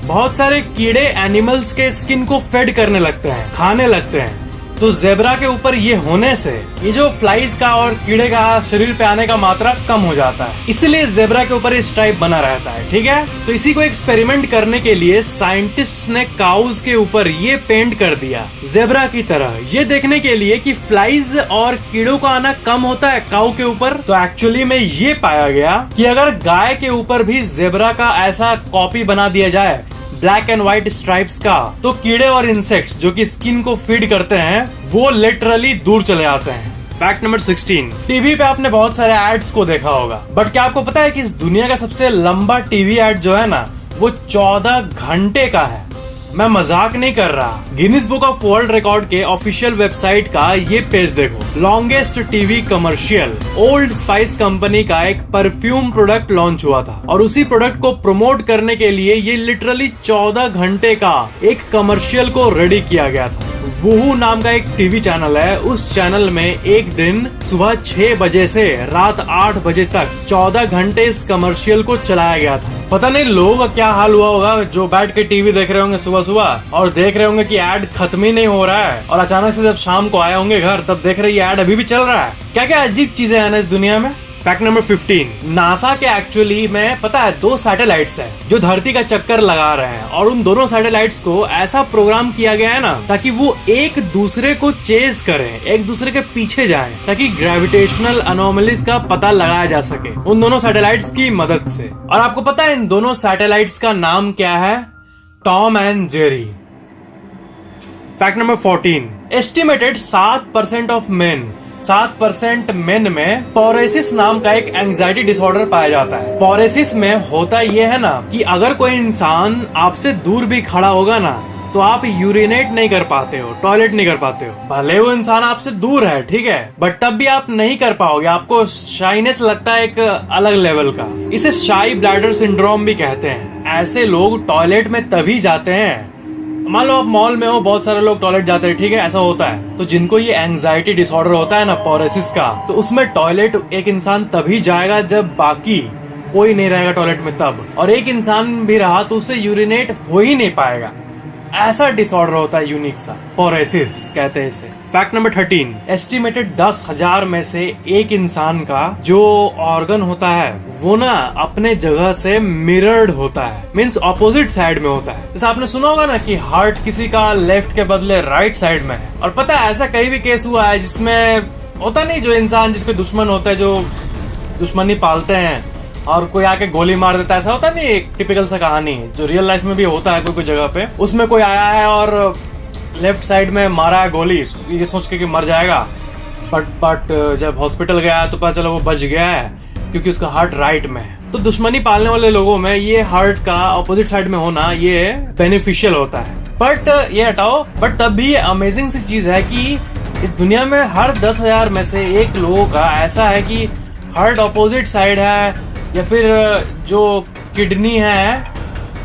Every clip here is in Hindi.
बहुत सारे कीड़े एनिमल्स के स्किन को फेड करने लगते हैं, खाने लगते हैं। तो जेब्रा के ऊपर ये होने से ये जो फ्लाइज का और कीड़े का शरीर पे आने का मात्रा कम हो जाता है, इसलिए जेब्रा के ऊपर ये स्ट्राइप बना रहता है। ठीक है, तो इसी को एक्सपेरिमेंट करने के लिए साइंटिस्ट्स ने काउज के ऊपर ये पेंट कर दिया जेब्रा की तरह, ये देखने के लिए कि फ्लाइज और कीड़ों का आना कम होता है काऊ के ऊपर। तो एक्चुअली में ये पाया गया कि अगर गाय के ऊपर भी जेब्रा का ऐसा कॉपी बना दिया जाए ब्लैक एंड व्हाइट स्ट्राइप्स का, तो कीड़े और इंसेक्ट्स जो कि स्किन को फीड करते हैं वो लिटरली दूर चले जाते हैं। फैक्ट नंबर 16, टीवी पे आपने बहुत सारे एड्स को देखा होगा, बट क्या आपको पता है कि इस दुनिया का सबसे लंबा टीवी एड जो है ना वो 14 घंटे का है। मैं मजाक नहीं कर रहा। Guinness book of world record के ऑफिशियल वेबसाइट का ये पेज देखो, longest TV commercial. Old spice company का एक परफ्यूम प्रोडक्ट लॉन्च हुआ था और उसी प्रोडक्ट को प्रमोट करने के लिए ये लिटरली 14 घंटे का एक कमर्शियल को रेडी किया गया था। वूहू नाम का एक टीवी चैनल है, उस चैनल में एक दिन सुबह 6 बजे से रात 8 बजे तक 14 घंटे इस कमर्शियल को चलाया गया था। पता नहीं लोगों का क्या हाल हुआ होगा जो बैठ के टीवी देख रहे होंगे सुबह सुबह और देख रहे होंगे कि एड खत्म ही नहीं हो रहा है, और अचानक से जब शाम को आए होंगे घर तब देख रहे ये एड अभी भी चल रहा है। क्या क्या अजीब चीजें हैं ना इस दुनिया में। फैक्ट नंबर 15, नासा के एक्चुअली में पता है 2 सैटेलाइट्स हैं जो धरती का चक्कर लगा रहे हैं, और उन दोनों सैटेलाइट्स को ऐसा प्रोग्राम किया गया है ना ताकि वो एक दूसरे को चेज करें, एक दूसरे के पीछे जाएं, ताकि ग्रेविटेशनल अनोमलीज का पता लगाया जा सके उन दोनों सैटेलाइट्स की मदद से। और आपको पता है इन दोनों सैटेलाइट्स का नाम क्या है? Tom and Jerry. Fact number 14, estimated 7% of main 7% main में पॉरेसिस नाम का एक एंजाइटी डिसऑर्डर पाया जाता है। पॉरेसिस में होता यह है ना कि अगर कोई इंसान आपसे दूर भी खड़ा होगा ना तो आप यूरिनेट नहीं कर पाते हो, टॉयलेट नहीं कर पाते हो, भले वो इंसान आपसे दूर है, ठीक है, बट तब भी आप नहीं कर पाओगे, आपको शाइनेस लगता है एक अलग लेवल का। इसे शाई ब्लैडर सिंड्रोम भी कहते हैं। ऐसे लोग टॉयलेट में तभी जाते हैं, मान लो आप मॉल में हो, बहुत सारे लोग टॉयलेट जाते हैं, ठीक है, ऐसा होता है, तो जिनको ये एंजाइटी डिसऑर्डर होता है ना पॉरेसिस का, तो उसमें टॉयलेट एक इंसान तभी जाएगा जब बाकी कोई नहीं रहेगा टॉयलेट में तब, और एक इंसान भी रहा तो उससे यूरिनेट हो ही नहीं पाएगा। ऐसा डिसऑर्डर होता है यूनिक सा, पॉरेसिस कहते हैं इसे। फैक्ट नंबर 13, एस्टिमेटेड 10,000 में से एक इंसान का जो ऑर्गन होता है वो ना अपने जगह से मिरर्ड होता है, मीन्स ऑपोजिट साइड में होता है। जैसे आपने सुना होगा ना कि हार्ट किसी का लेफ्ट के बदले राइट साइड में है, और पता है ऐसा कई भी केस हुआ है जिसमें होता नहीं, जो इंसान जिसके दुश्मन होता है, जो दुश्मनी पालते हैं और कोई आके गोली मार देता है, ऐसा होता नहीं, एक टिपिकल सा कहानी जो रियल लाइफ में भी होता है कोई जगह पे, उसमें कोई आया है और लेफ्ट साइड में मारा है गोली ये सोच के कि मर जाएगा, बट जब हॉस्पिटल गया तो पता चला वो बच गया है क्योंकि उसका हार्ट राइट में है। तो दुश्मनी पालने वाले लोगों में ये हार्ट का अपोजिट साइड में होना ये बेनिफिशियल होता है। बट ये हटाओ, बट तब भी ये अमेजिंग सी चीज है कि इस दुनिया में हर 10,000 में से एक लोगों का ऐसा है कि हार्ट अपोजिट साइड है, या फिर जो किडनी है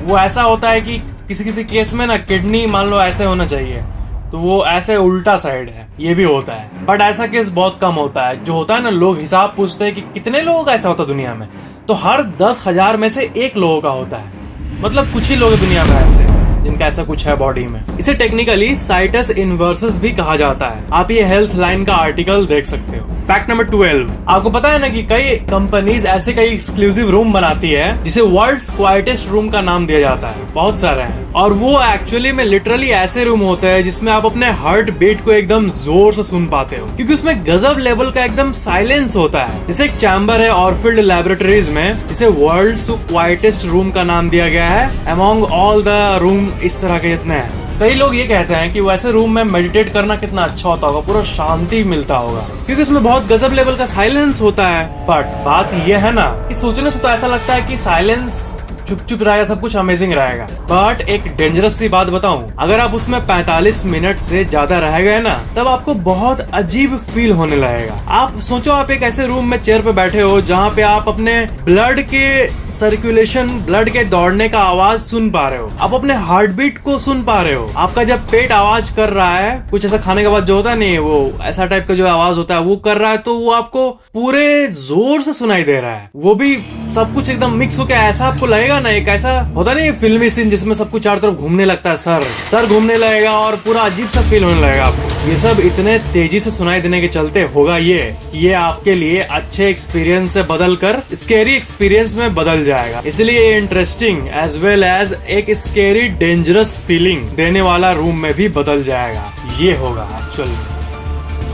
वो ऐसा होता है कि किसी किसी केस में ना किडनी मान लो ऐसे होना चाहिए तो वो ऐसे उल्टा साइड है, ये भी होता है। बट ऐसा केस बहुत कम होता है। जो होता है ना, लोग हिसाब पूछते हैं कि कितने लोगों का ऐसा होता है दुनिया में, तो हर 10,000 में से एक लोगों का होता है। मतलब कुछ ही लोग दुनिया में ऐसे जिनका ऐसा कुछ है बॉडी में। इसे टेक्निकली साइटस इनवर्सस भी कहा जाता है। आप ये हेल्थ लाइन का आर्टिकल देख सकते हो। फैक्ट नंबर 12, आपको पता है ना कि कई कंपनीज ऐसे कई एक्सक्लूसिव रूम बनाती है जिसे वर्ल्ड्स क्वाइटेस्ट रूम का नाम दिया जाता है, बहुत सारे हैं, और वो एक्चुअली में लिटरली ऐसे रूम होते हैं जिसमें आप अपने हार्ट बीट को एकदम जोर से सुन पाते हो, क्योंकि उसमें गजब लेवल का एकदम साइलेंस होता है। जैसे एक चैम्बर है ऑरफील्ड लैबोरेटरीज में, जिसे वर्ल्ड्स क्वाइटेस्ट रूम का नाम दिया गया है अमॉन्ग ऑल द रूम इस तरह के जितने हैं। कई लोग ये कहते हैं कि वैसे रूम में मेडिटेट करना कितना अच्छा होता होगा, पूरा शांति मिलता होगा, क्योंकि उसमें बहुत गजब लेवल का साइलेंस होता है। बट बात यह है ना कि सोचने से तो ऐसा लगता है कि साइलेंस चुप चुप रहेगा, सब कुछ अमेजिंग रहेगा, बट एक डेंजरस सी बात बताऊं, अगर आप उसमें 45 मिनट से ज्यादा रह गए ना तब आपको बहुत अजीब फील होने लगेगा। आप सोचो, आप एक ऐसे रूम में चेयर पे बैठे हो जहाँ पे आप अपने ब्लड के सर्कुलेशन, ब्लड के दौड़ने का आवाज सुन पा रहे हो, आप अपने हार्ट बीट को सुन पा रहे हो, आपका जब पेट आवाज कर रहा है, कुछ ऐसा खाने के बाद जो होता है नहीं, वो ऐसा टाइप का जो आवाज होता है वो कर रहा है, तो वो आपको पूरे जोर से सुनाई दे रहा है, वो भी सब कुछ एकदम मिक्स होकर ऐसा आपको लगेगा ना, एक ऐसा होता नहीं फिल्मी सीन जिसमें सब कुछ चारों तरफ घूमने लगता है, सर घूमने लगेगा और पूरा अजीब सा फील होने लगेगा आपको। ये सब इतने तेजी से सुनाई देने के चलते होगा ये आपके लिए अच्छे एक्सपीरियंस से बदल कर स्केरी एक्सपीरियंस में बदल जाएगा। इसलिए ये इंटरेस्टिंग एज वेल एज एक स्केरी डेंजरस फीलिंग देने वाला रूम में भी बदल जाएगा। ये होगा एक्चुअल में।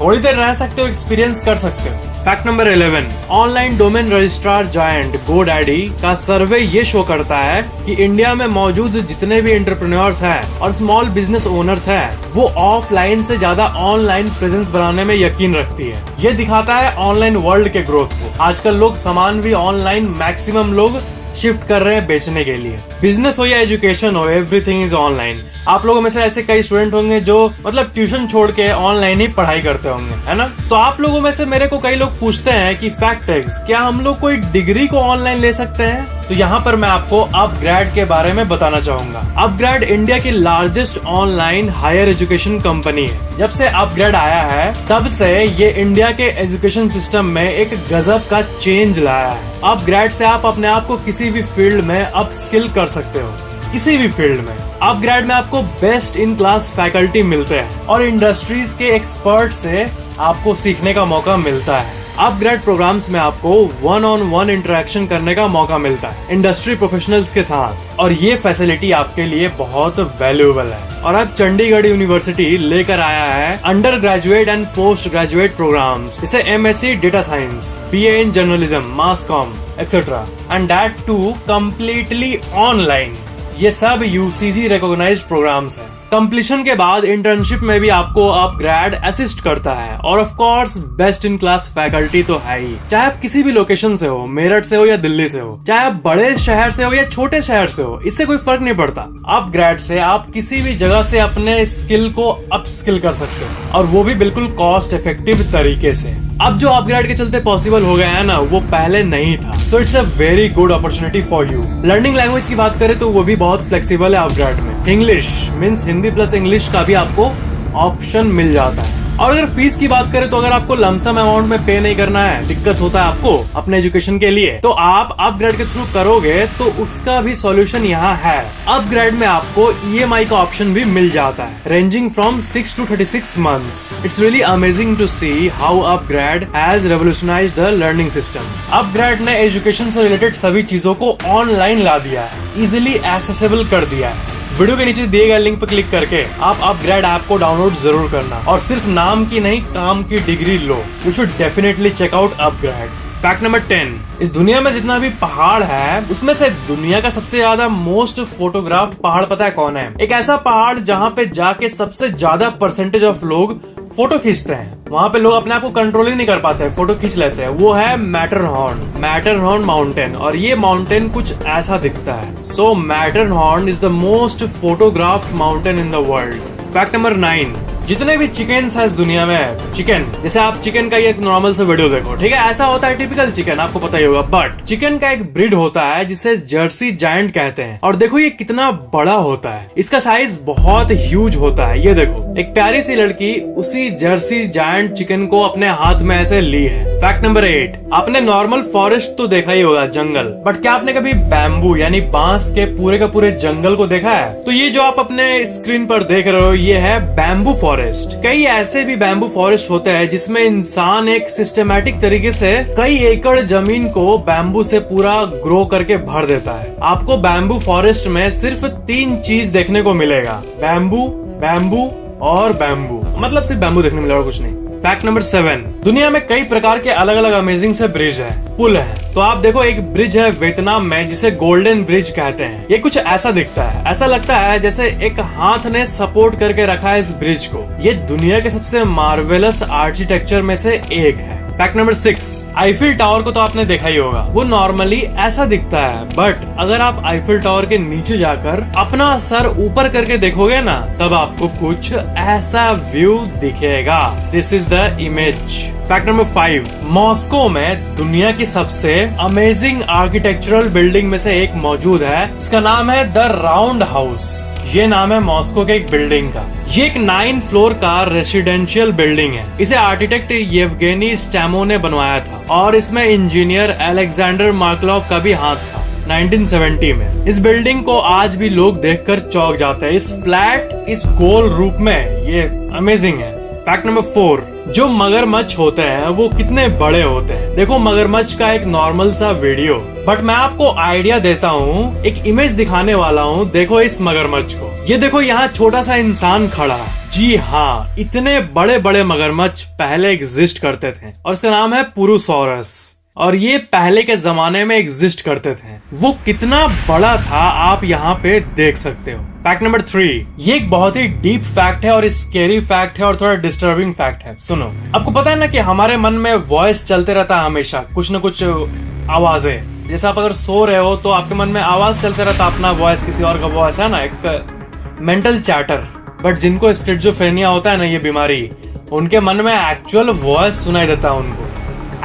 थोड़ी देर रह सकते हो, एक्सपीरियंस कर सकते हो। Fact number 11, online domain registrar giant GoDaddy का सर्वे ये शो करता है कि इंडिया में मौजूद जितने भी एंटरप्रेन्योर्स हैं और स्मॉल बिजनेस ओनर्स हैं, वो ऑफलाइन से ज्यादा ऑनलाइन प्रेजेंस बनाने में यकीन रखती है। ये दिखाता है ऑनलाइन वर्ल्ड के ग्रोथ को। आजकल लोग सामान भी ऑनलाइन मैक्सिमम लोग शिफ्ट कर रहे हैं बेचने के लिए। बिजनेस हो या एजुकेशन हो, एवरीथिंग इज ऑनलाइन। आप लोगों में से ऐसे कई स्टूडेंट होंगे जो मतलब ट्यूशन छोड़ के ऑनलाइन ही पढ़ाई करते होंगे, है ना। तो आप लोगों में से मेरे को कई लोग पूछते हैं कि फैक्ट है, क्या हम लोग कोई डिग्री को ऑनलाइन ले सकते हैं? तो यहाँ पर मैं आपको अपग्रेड के बारे में बताना चाहूंगा। अपग्रेड इंडिया की largest online higher education company है। जब से अपग्रेड आया है तब से ये इंडिया के एजुकेशन सिस्टम में एक गजब का चेंज लाया है। अपग्रेड से आप अपने आप को किसी भी फील्ड में अप स्किल कर सकते हो, किसी भी फील्ड में। अपग्रेड में आपको बेस्ट इन क्लास फैकल्टी मिलते हैं और इंडस्ट्रीज के एक्सपर्ट से आपको सीखने का मौका मिलता है। अपग्रेड प्रोग्राम्स में आपको 1-on-1 इंटरेक्शन करने का मौका मिलता है इंडस्ट्री प्रोफेशनल्स के साथ, और ये फैसिलिटी आपके लिए बहुत वैल्यूएबल है। और अब चंडीगढ़ यूनिवर्सिटी लेकर आया है undergraduate and postgraduate programmes, जैसे MSc data science, BA in journalism, mass comm etcetera, and that too completely online. ये सब UCG रिकॉग्नाइज्ड प्रोग्राम्स हैं। कंप्लीशन के बाद इंटर्नशिप में भी आपको अपग्रेड असिस्ट करता है, और of course best in class faculty तो है ही। चाहे आप किसी भी लोकेशन से हो, मेरठ से हो या दिल्ली से हो, चाहे आप बड़े शहर से हो या छोटे शहर से हो, इससे कोई फर्क नहीं पड़ता। अपग्रेड से आप किसी भी जगह से अपने स्किल को अप स्किल कर सकते हो, और वो भी बिल्कुल कॉस्ट इफेक्टिव तरीके से। अब जो अपग्रेड के चलते पॉसिबल हो गया है ना, वो पहले नहीं था। So it's a very good opportunity for you. Learning language की बात करें तो वो भी बहुत फ्लेक्सिबल है अपग्रेड में। English means Hindi plus English का भी आपको ऑप्शन मिल जाता है। और अगर फीस की बात करें तो अगर आपको लमसम अमाउंट में पे नहीं करना है, दिक्कत होता है आपको अपने एजुकेशन के लिए, तो आप अपग्रेड के थ्रू करोगे तो उसका भी सॉल्यूशन यहाँ है। अपग्रेड में आपको EMI का ऑप्शन भी मिल जाता है, ranging from 6 to 36 months। It's really amazing to see how upGrad has revolutionised the learning system. UpGrad ने एजुकेशन से रिलेटेड सभी चीजों को ऑनलाइन ला दिया है, इजिली एक्सेसिबल कर दिया है। वीडियो के नीचे दिए गए लिंक पर क्लिक करके आप अपग्रेड ऐप को डाउनलोड जरूर करना, और सिर्फ नाम की नहीं काम की डिग्री लो। You should definitely check out upGrad. Fact number 10, इस दुनिया में जितना भी पहाड़ है उसमें से दुनिया का सबसे ज्यादा मोस्ट फोटोग्राफ्ड पहाड़ पता है कौन है? एक ऐसा पहाड़ जहाँ पे जाके सबसे ज्यादा परसेंटेज ऑफ लोग फोटो खींचते हैं। वहाँ पे लोग अपने आप को कंट्रोल ही नहीं कर पाते, फोटो खींच लेते हैं। वो है मैटरहॉर्न माउंटेन, और ये माउंटेन कुछ ऐसा दिखता है। So Matterhorn is the most photographed mountain in the world. Fact number 9, जितने भी चिकन्स है इस दुनिया में, चिकन जैसे आप चिकन का ये एक नॉर्मल से वीडियो देखो, ठीक है, ऐसा होता है टिपिकल चिकन, आपको पता ही होगा। बट चिकन का एक ब्रीड होता है जिसे जर्सी जायंट कहते हैं, और देखो ये कितना बड़ा होता है। इसका साइज बहुत ह्यूज होता है। ये देखो, एक प्यारी सी लड़की उसी जर्सी जायंट चिकन को अपने हाथ में ऐसे ली है। फैक्ट नंबर 8, आपने नॉर्मल फॉरेस्ट तो देखा ही होगा, जंगल, बट क्या आपने कभी बैम्बू यानी बांस के पूरे का पूरे जंगल को देखा है? तो ये जो आप अपने स्क्रीन पर देख रहे हो ये है बैम्बू फॉरेस्ट। कई ऐसे भी बैम्बू फॉरेस्ट होते हैं जिसमें इंसान एक सिस्टमैटिक तरीके से कई एकड़ जमीन को बैम्बू से पूरा ग्रो करके भर देता है। आपको बैम्बू फॉरेस्ट में सिर्फ 3 चीज देखने को मिलेगा, बैम्बू, बैम्बू और बैम्बू। मतलब सिर्फ बैम्बू देखने मिलेगा, कुछ नहीं। फैक्ट नंबर 7, दुनिया में कई प्रकार के अलग अलग अमेजिंग से ब्रिज है, पुल है। तो आप देखो, एक ब्रिज है वियतनाम में जिसे गोल्डन ब्रिज कहते हैं। ये कुछ ऐसा दिखता है, ऐसा लगता है जैसे एक हाथ ने सपोर्ट करके रखा है इस ब्रिज को। ये दुनिया के सबसे मार्वेलस आर्किटेक्चर में से एक है। फैक्ट नंबर 6, आईफिल टावर को तो आपने देखा ही होगा। वो नॉर्मली ऐसा दिखता है, बट अगर आप आईफिल टावर के नीचे जाकर अपना सर ऊपर करके देखोगे ना, तब आपको कुछ ऐसा व्यू दिखेगा। This is the image. Fact number 5, Moscow में दुनिया की सबसे अमेजिंग आर्किटेक्चरल बिल्डिंग में से एक मौजूद है, इसका नाम है द राउंड हाउस। ये नाम है मॉस्को के एक बिल्डिंग का। ये एक 9 फ्लोर का रेसिडेंशियल बिल्डिंग है। इसे आर्किटेक्ट येवगेनी स्टैमो ने बनवाया था और इसमें इंजीनियर अलेक्जेंडर मार्कलॉफ का भी हाथ था 1970 में। इस बिल्डिंग को आज भी लोग देखकर चौंक जाते हैं। इस फ्लैट, इस गोल रूप में, ये अमेजिंग है। फैक्ट नंबर 4, जो मगरमच्छ होते हैं वो कितने बड़े होते हैं। देखो मगरमच्छ का एक नॉर्मल सा वीडियो, बट मैं आपको आइडिया देता हूँ, एक इमेज दिखाने वाला हूँ। देखो इस मगरमच्छ को, ये देखो यहाँ छोटा सा इंसान खड़ा है। जी हाँ, इतने बड़े बड़े मगरमच्छ पहले एग्जिस्ट करते थे और इसका नाम है पुरुसोरस और ये पहले के जमाने में एग्जिस्ट करते थे। वो कितना बड़ा था आप यहाँ पे देख सकते हो। फैक्ट नंबर 3, ये एक बहुत ही डीप फैक्ट है और स्केरी फैक्ट है और थोड़ा डिस्टर्बिंग फैक्ट है। सुनो, आपको पता है ना कि हमारे मन में वॉइस चलते रहता है हमेशा, कुछ न कुछ आवाजें। जैसे आप अगर सो रहे हो तो आपके मन में आवाज चलते रहता, अपना वॉइस, किसी और का वॉइस, है ना, एक मेंटल चैटर। बट जिनको स्किज़ोफ्रेनिया होता है ना, ये बीमारी, उनके मन में एक्चुअल वॉइस सुनाई देता है। उनको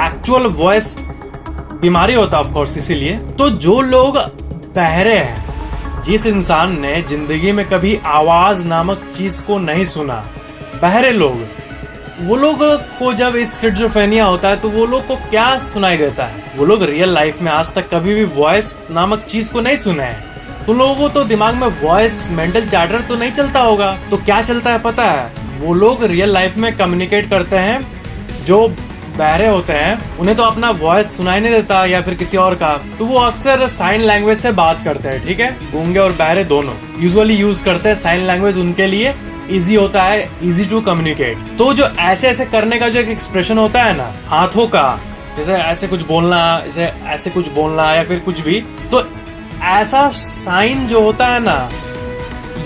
एक्चुअल वॉइस बीमारी होता है ऑफ कोर्स। इसीलिए तो जो लोग बहरे हैं, जिस इंसान ने जिंदगी में कभी आवाज नामक चीज को नहीं सुना, बहरे लोग, वो लोग को जब स्किज़ोफ्रेनिया होता है तो वो लोग को क्या सुनाई देता है। वो लोग रियल लाइफ में आज तक कभी भी वॉइस नामक चीज को नहीं सुने हैं, तो लोगों को तो दिमाग में वॉइस, मेंटल चैटर तो नहीं चलता होगा। तो क्या चलता है पता है, वो लोग रियल लाइफ में कम्युनिकेट करते हैं। जो बहरे होते हैं उन्हें तो अपना वॉइस सुनाई नहीं देता या फिर किसी और का, तो वो अक्सर साइन लैंग्वेज से बात करते हैं। ठीक है, गूंगे और बहरे दोनों यूजुअली यूज करते हैं साइन लैंग्वेज, उनके लिए इजी होता है, इजी टू कम्युनिकेट। तो जो ऐसे ऐसे करने का जो एक एक्सप्रेशन होता है ना हाथों का, जैसे ऐसे कुछ बोलना, जैसे ऐसे कुछ बोलना या फिर कुछ भी, तो ऐसा साइन जो होता है ना,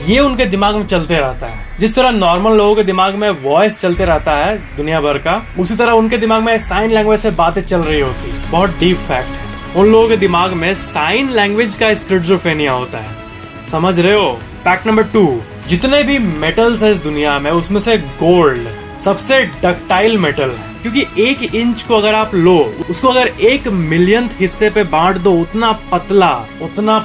ये उनके दिमाग में चलते रहता है। जिस तरह नॉर्मल लोगों के दिमाग में वॉइस चलते रहता है दुनिया भर का, उसी तरह उनके दिमाग में साइन लैंग्वेज से बातें चल रही होती। बहुत डीप फैक्ट है, उन लोगों के दिमाग में साइन लैंग्वेज का स्किज़ोफ्रेनिया होता है। समझ रहे हो। फैक्ट नंबर 2, जितने भी मेटल्स है इस दुनिया में, उसमें से गोल्ड सबसे डक्टाइल मेटल है, क्योंकि 1 इंच को अगर आप लो, उसको अगर 1 मिलियन हिस्से पे बांट दो, उतना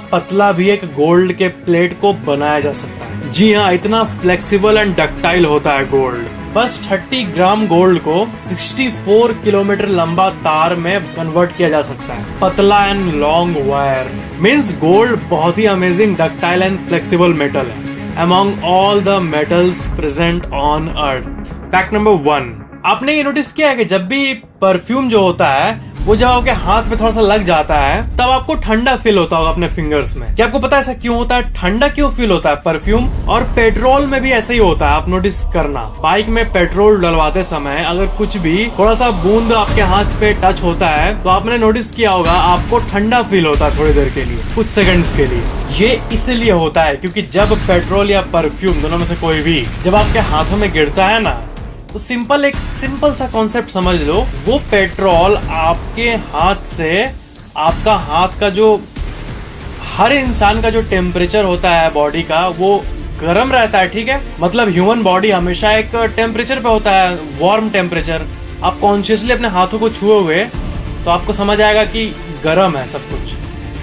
पतला भी एक गोल्ड के प्लेट को बनाया जा सकता है। जी हाँ, इतना फ्लेक्सिबल एंड डक्टाइल होता है गोल्ड। बस 30 ग्राम गोल्ड को 64 किलोमीटर लंबा तार में कन्वर्ट किया जा सकता है। पतला and long wire means gold बहुत ही amazing, ductile and flexible metal है among all the metals present on earth। Fact number 1, आपने ये नोटिस किया है कि जब भी परफ्यूम जो होता है वो जब आपके हाथ में थोड़ा सा लग जाता है तब आपको ठंडा फील होता होगा अपने फिंगर्स में। क्या आपको पता है ऐसा क्यों होता है, ठंडा क्यों फील होता है परफ्यूम? और पेट्रोल में भी ऐसा ही होता है, आप नोटिस करना। बाइक में पेट्रोल डलवाते समय अगर कुछ भी थोड़ा सा बूंद आपके हाथ पे टच होता है तो आपने नोटिस किया होगा आपको ठंडा फील होता है थोड़ी देर के लिए, कुछ सेकंड्स के लिए। ये इसलिए होता है क्योंकि जब पेट्रोल या परफ्यूम दोनों में से कोई भी जब आपके हाथों में गिरता है ना, तो एक सिंपल सा कॉन्सेप्ट समझ लो, वो पेट्रोल आपके हाथ से, आपका हाथ का जो, हर इंसान का जो टेम्परेचर होता है बॉडी का, वो गर्म रहता है। ठीक है, मतलब ह्यूमन बॉडी हमेशा एक टेम्परेचर पे होता है, वार्म टेम्परेचर। आप कॉन्शियसली अपने हाथों को छुओगे तो आपको समझ आएगा कि गर्म है सब कुछ,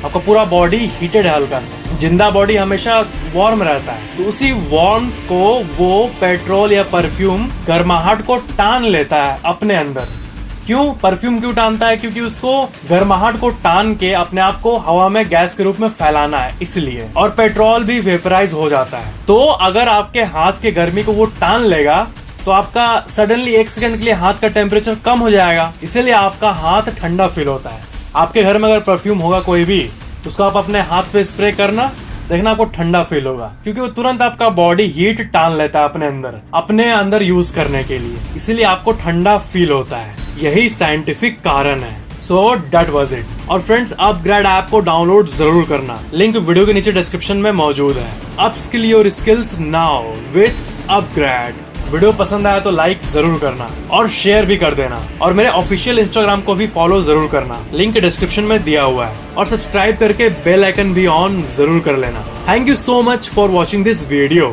आपका पूरा बॉडी हीटेड है हल्का सा। जिंदा बॉडी हमेशा वार्म रहता है, तो उसी वार्म को वो पेट्रोल या परफ्यूम गर्माहट को टान लेता है अपने अंदर। क्यों परफ्यूम क्यों टानता है? क्योंकि उसको गर्माहट को टान के अपने आप को हवा में गैस के रूप में फैलाना है, इसलिए। और पेट्रोल भी वेपराइज हो जाता है। तो अगर आपके हाथ के गर्मी को वो टान लेगा तो आपका सडनली 1 सेकंड के लिए हाथ का टेम्परेचर कम हो जाएगा, इसीलिए आपका हाथ ठंडा फील होता है। आपके घर में अगर परफ्यूम होगा कोई भी, उसको आप अपने हाथ पे स्प्रे करना, देखना आपको ठंडा फील होगा, क्योंकि वो तुरंत आपका बॉडी हीट टान लेता है अपने अंदर यूज करने के लिए, इसीलिए आपको ठंडा फील होता है। यही साइंटिफिक कारण है। So that was it. और फ्रेंड्स, अपग्रेड ऐप को डाउनलोड जरूर करना, लिंक वीडियो के नीचे डिस्क्रिप्शन में मौजूद है। Upskill your skills now with upgrade. Video पसंद आया तो लाइक जरूर करना और शेयर भी कर देना, और मेरे ऑफिशियल इंस्टाग्राम को भी फॉलो जरूर करना, लिंक डिस्क्रिप्शन में दिया हुआ है। और सब्सक्राइब करके बेल आइकन भी ऑन जरूर कर लेना। Thank you so much for watching this video.